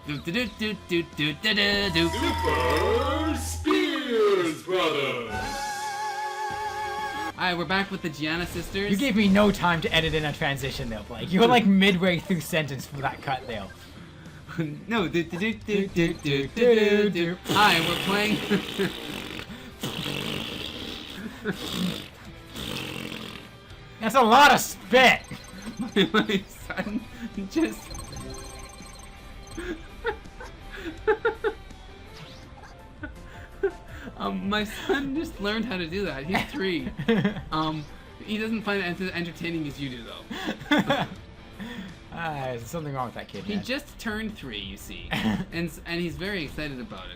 Super Spears Brothers. Alright, we're back with the Giana sisters. You gave me no time to edit in a transition there, Blake. You were like midway through sentence for that cut there. No. Hi, we're playing. That's a lot of spit. My son just. My son just learned how to do that. He's 3. He doesn't find it as entertaining as you do, though. There's something wrong with that kid. He man. just turned 3, you see, and he's very excited about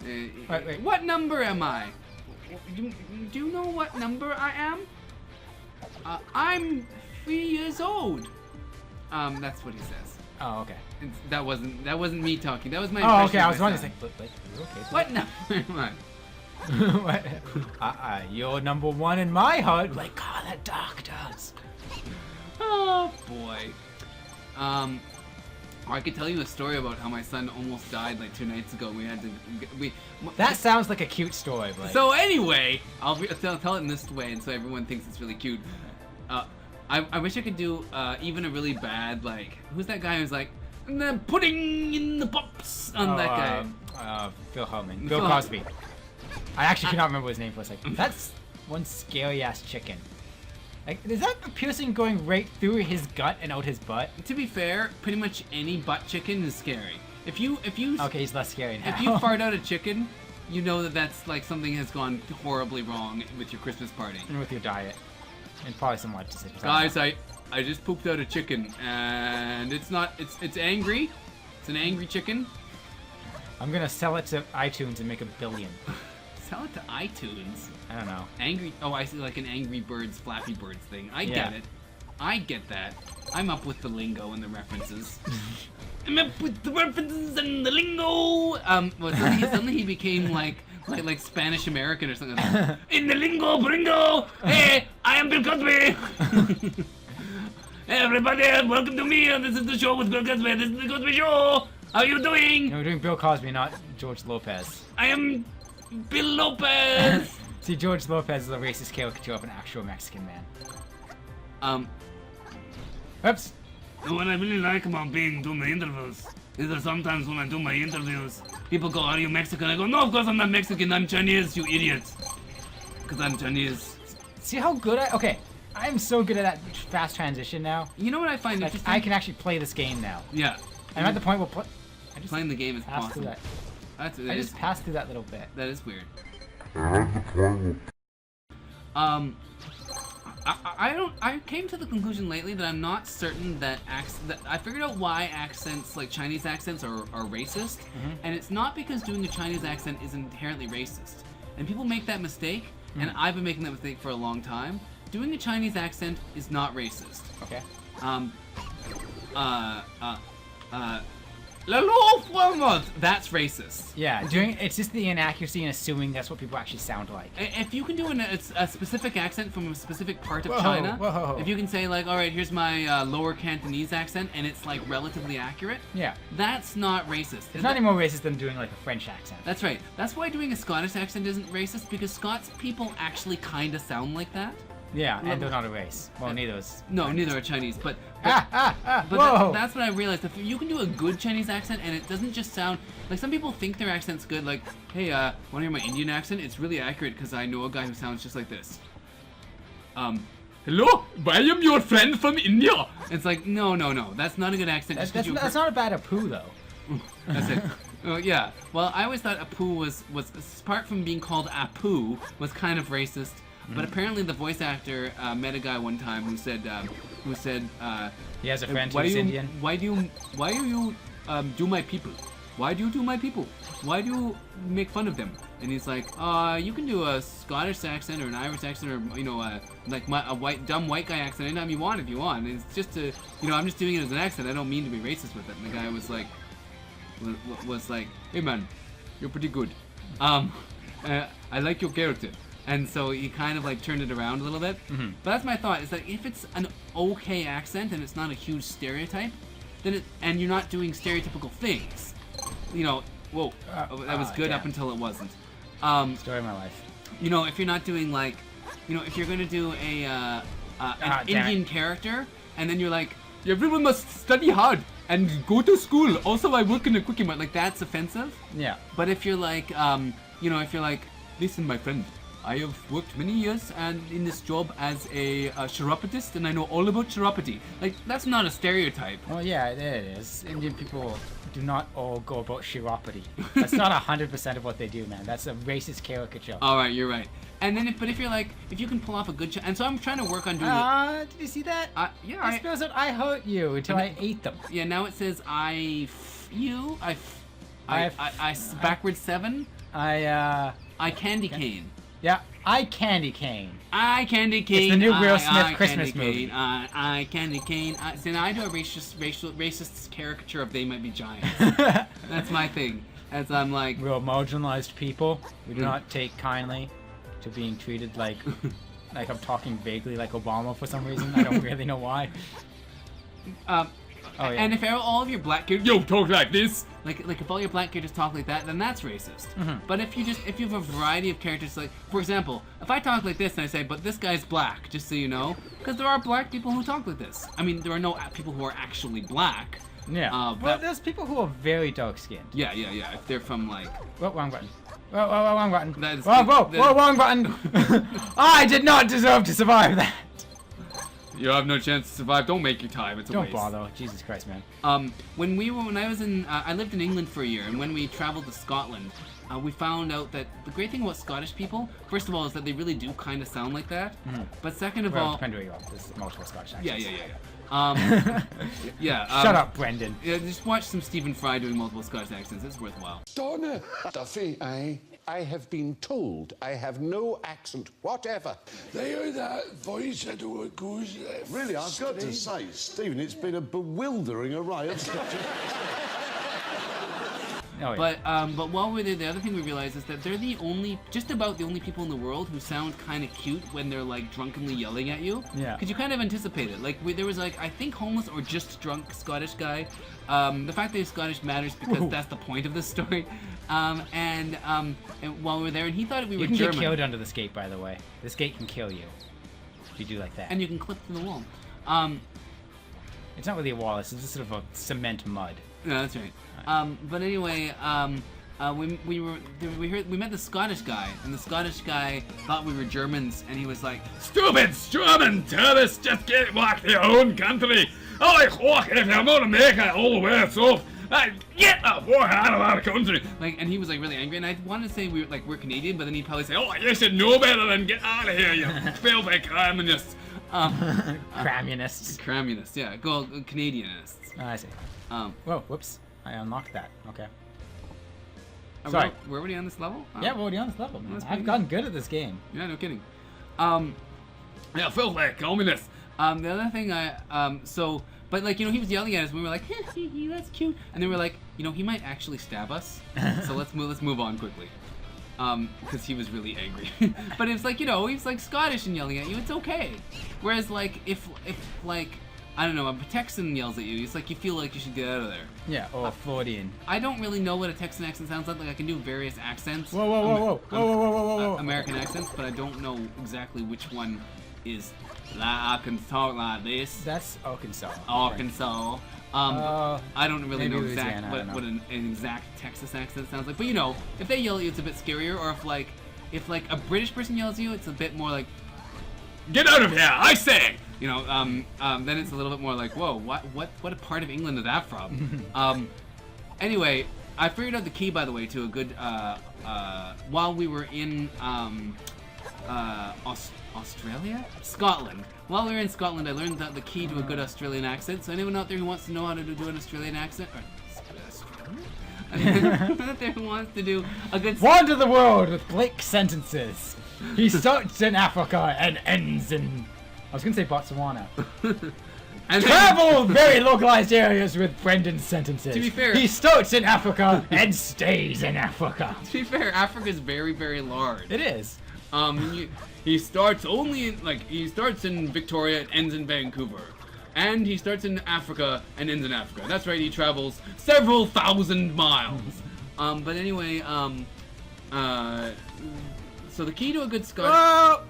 it. Wait. What number am I? Do you know what number I am? I'm 3 years old. That's what he says. Oh, okay. That wasn't me talking. That was my. Oh, okay. impression I of was my wondering, son. like, okay. What number am I? What? You're number 1 in my heart. Like, God, the doctors. Oh boy. I could tell you a story about how my son almost died like 2 nights ago. That sounds like a cute story, Blake. So anyway, I'll tell it in this way, and so everyone thinks it's really cute. I wish I could do even a really bad, like, who's that guy who's like, the pudding in the pops on that guy? Bill Hartman. Bill Cosby. I actually cannot remember his name for a second. That's one scary ass chicken. Like, is that a piercing going right through his gut and out his butt? To be fair, pretty much any butt chicken is scary. If you Okay, he's less scary now. if you fart out a chicken, you know that's like something has gone horribly wrong with your Christmas party. And with your diet. And probably some life decisions. Guys, I just pooped out a chicken, and it's angry. It's an angry chicken. I'm gonna sell it to iTunes and make $1 billion. Sell it to iTunes. I don't know. Angry. Oh, I see, like an Angry Birds, Flappy Birds thing. I Yeah. get it. I get that. I'm up with the lingo and the references. I'm up with the references and the lingo. Well, suddenly he became like Spanish American or something like that. In the lingo, bringo. Hey, I am Bill Cosby. Hey, everybody, welcome to me. This is the show with Bill Cosby. This is the Cosby Show. How are you doing? No, we're doing Bill Cosby, not George Lopez. I am Bill Lopez. See, George Lopez is a racist caricature of an actual Mexican man. Oops. What I really like about doing my interviews is that sometimes when I do my interviews, people go, "Are you Mexican?" I go, "No, of course I'm not Mexican. I'm Chinese, you idiots." Because I'm Chinese. See how good okay, I'm so good at that fast transition now. You know what I find Like, interesting? I can actually play this game now. Yeah. I'm at the point where I just Playing the game is passed through awesome. that. That I is just passed through that little bit. that is weird. I came to the conclusion lately that I'm not certain that I figured out why accents, like Chinese accents, are racist, and it's not because doing a Chinese accent is inherently racist. And people make that mistake, and I've been making that mistake for a long time. Doing a Chinese accent is not racist. Okay. That's racist. Yeah, it's just the inaccuracy and assuming that's what people actually sound like. If you can do a specific accent from a specific part of Whoa, China, whoa. if you can say like, all right, here's my lower Cantonese accent, and it's like relatively accurate, Yeah. that's not racist. It's not any more racist than doing like a French accent. That's right. That's why doing a Scottish accent isn't racist, because Scots people actually kind of sound like that. Yeah, and they're not a race. Well, neither is. No, neither are Chinese, but Whoa! that's what I realized. If you can do a good Chinese accent and it doesn't just sound like some people think their accent's good, like, hey, want to hear my Indian accent? It's really accurate because I know a guy who sounds just like this. Hello, I am your friend from India. It's like, no, that's not a good accent. That's not a bad Apu though. That's it. Yeah. Well, I always thought Apu was apart from being called Apu, was kind of racist. But apparently the voice actor met a guy one time who said He has a friend who's Indian. Why do you do my people? Why do you do my people? Why do you make fun of them? And he's like, you can do a Scottish accent or an Irish accent or like a dumb white guy accent anytime you want if you want. And it's just to I'm just doing it as an accent. I don't mean to be racist with it. And the guy was like, hey man, you're pretty good. I like your character. And so he kind of like turned it around a little bit. But that's my thought, is that if it's an okay accent and it's not a huge stereotype, then and you're not doing stereotypical things, you know, whoa, that was good up damn. until it wasn't. Story of my life. You know, if you're not doing like, you know, if you're gonna do an damn Indian character, and then you're like, everyone must study hard and go to school. Also, I work in a cookie mart. Like that's offensive. Yeah. But if you're like, you know, if you're like, listen, my friend, I have worked many years and in this job as a chiropodist, and I know all about chiropody. Like that's not a stereotype. Well, yeah, it is. Indian people do not all go about chiropody. That's not 100% of what they do, man. That's a racist caricature. All right, you're right. And then, but if you're like, if you can pull off a good, and so I'm trying to work on doing it. Did you see that? Yeah, I suppose that I hurt you until I ate them. Yeah, now it says backwards 7. I candy cane. Yeah, I candy cane. I candy cane. It's the new Will I Smith Christmas candy movie. cane, I candy cane. See, now I do a racist caricature of They Might Be Giants. That's my thing. As I'm like, We're marginalized people. We do not take kindly to being treated like I'm talking vaguely like Obama for some reason. I don't really know why. oh, yeah. And if all of your black characters, yo, talk like this. Like if all your black characters talk like that, then that's racist. But if you have a variety of characters, like for example, if I talk like this and I say, but this guy's black, just so you know, because there are black people who talk like this. I mean, there are no people who are actually black. Yeah. Well, there's people who are very dark skinned. Yeah. If they're from like. Whoa, wrong button. Whoa, wrong button. Whoa, wrong button. I did not deserve to survive that. You have no chance to survive. Don't make your time. It's a waste. Don't bother. Jesus Christ, man. When I was in, I lived in England for a year, and when we traveled to Scotland, we found out that the great thing about Scottish people, first of all, is that they really do kind of sound like that. But second of all, depending where you are. There's multiple Scottish accents. Yeah. Shut up, Brendan. Yeah, just watch some Stephen Fry doing multiple Scottish accents. It's worthwhile. Donna Duffy, I have been told I have no accent whatever. They heard that voice, I don't know what goes there. Really, I've got to say, Stephen, it's been a bewildering array of Oh, yeah. But while we're there, the other thing we realized is that they're just about the only people in the world who sound kind of cute when they're like drunkenly yelling at you. Yeah. Because you kind of anticipate it. Like there was like I think homeless or just drunk Scottish guy. The fact that he's Scottish matters because that's the point of this story. And while we were there, and he thought we were You can German. get killed under the skate, by the way. The skate can kill you if you do like that. And you can clip through the wall. It's not really a wall. It's just sort of a cement mud. Yeah, that's right. But anyway, we met the Scottish guy, and the Scottish guy thought we were Germans, and he was like, Stupid German tourists, just get back to your own country. Oh, I walk if you're going to make it all the way so. Get the fuck out of our country. Like, and he was like really angry, and I wanted to say we're Canadian, but then he'd probably say, Oh, you should know better than get out of here, you filthy communists. Communists. Communists, yeah, go Canadianists. I see. Whoa, whoops. I unlocked that. Okay. Sorry. Were we on this level? Oh. Yeah, we're already on this level, man. That's I've pretty gotten good at this game. Yeah, no kidding. Yeah, filthy communists. The other thing but like, you know, he was yelling at us, and we were like, that's cute. And then we're like, you know, he might actually stab us. So let's move on quickly. Because he was really angry. But it's like, you know, he's like Scottish and yelling at you, it's okay. Whereas like, if like, I don't know, a Texan yells at you, it's like you feel like you should get out of there. Yeah, or Floridian. I don't really know what a Texan accent sounds like. Like, I can do various accents. Whoa. American accents, but I don't know exactly which one is I can talk like this. That's Arkansas. Arkansas. I don't really know Louisiana, what an exact Texas accent sounds like. But you know, if they yell at you, it's a bit scarier. Or if a British person yells at you, it's a bit more like, Get out of here, I say. you know, then it's a little bit more like, whoa, what part of England is that from? Anyway, I figured out the key, by the way, to a good, while we were in, Australia? Scotland. While we were in Scotland, I learned that the key to a good Australian accent. So anyone out there who wants to know how to do an Australian accent, or anyone out there who wants to do a good... Wander the world with Blake sentences. He starts in Africa and ends in... I was going to say Botswana. And Travel very localized areas with Brendan's sentences. To be fair- he starts in Africa and stays in Africa. To be fair, Africa is very, very large. It is. He starts he starts in Victoria and ends in Vancouver. And he starts in Africa and ends in Africa. That's right, he travels several thousand miles. But anyway, so the key to a good Scottish. Oh!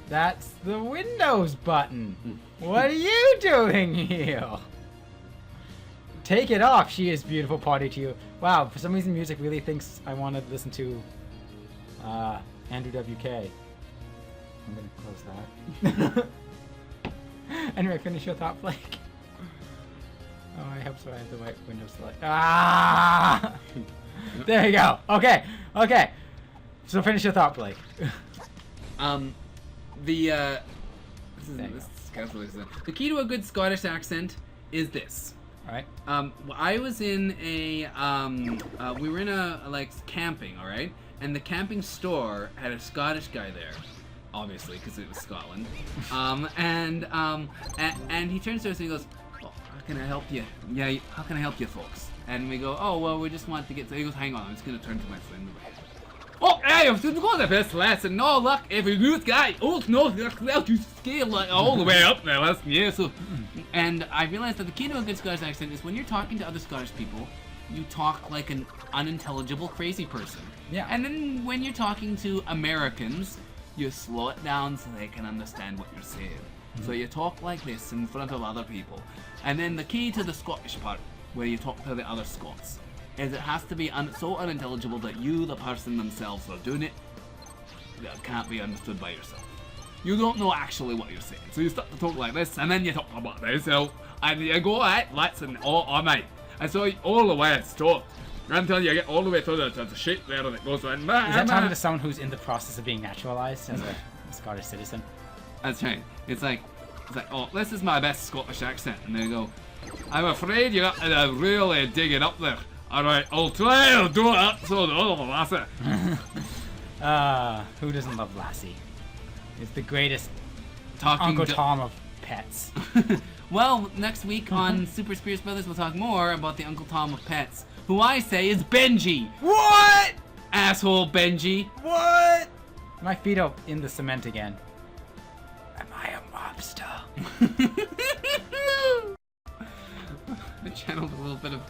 That's the Windows button. What are you doing here? Take it off. She is beautiful. Party to you. Wow. For some reason, music really thinks I want to listen to Andrew WK. I'm gonna close that. Anyway, finish your thought, Blake. Oh, I hope so. I have the right window select. Ah! There you go. Okay. Okay. So finish your thought, Blake. The key to a good Scottish accent is this. All right. I was in a we were in a like camping, all right, and the camping store had a Scottish guy there, obviously because it was Scotland, and he turns to us and he goes, "Oh, how can I help you? Yeah, how can I help you, folks?" And we go, "Oh, well, we just want to get." So he goes, "Hang on, I'm just gonna turn to my friend." Oh, hey, I'm going to the best lesson. No, look, if you do this guy, oh, no, they'll just scale like all the way up there. Listen, yeah, so. And I realized that the key to a good Scottish accent is when you're talking to other Scottish people, you talk like an unintelligible crazy person. Yeah. And then when you're talking to Americans, you slow it down so they can understand what you're saying. So you talk like this in front of other people. And then the key to the Scottish part, where you talk to the other Scots, is it has to be so unintelligible that you, the person themselves, are doing it, that can't be understood by yourself. You don't know actually what you're saying, so you start to talk like this, and then you talk about this, and you go, alright, listen, oh mate, and so all the way it's talk, until you get all the way through the shit there that goes on. Is that talking to someone who's in the process of being naturalized as a Scottish citizen? That's right. It's like, oh, this is my best Scottish accent, and they go, I'm afraid you got to really dig it up there. Alright, I'll try to do it so that's it. Who doesn't love Lassie? It's the greatest Talking Uncle Tom of pets. Well, next week on Super Spears Brothers, we'll talk more about the Uncle Tom of pets, who I say is Benji. What? Asshole Benji. What? My feet are in the cement again. Am I a mobster? I channeled a little bit of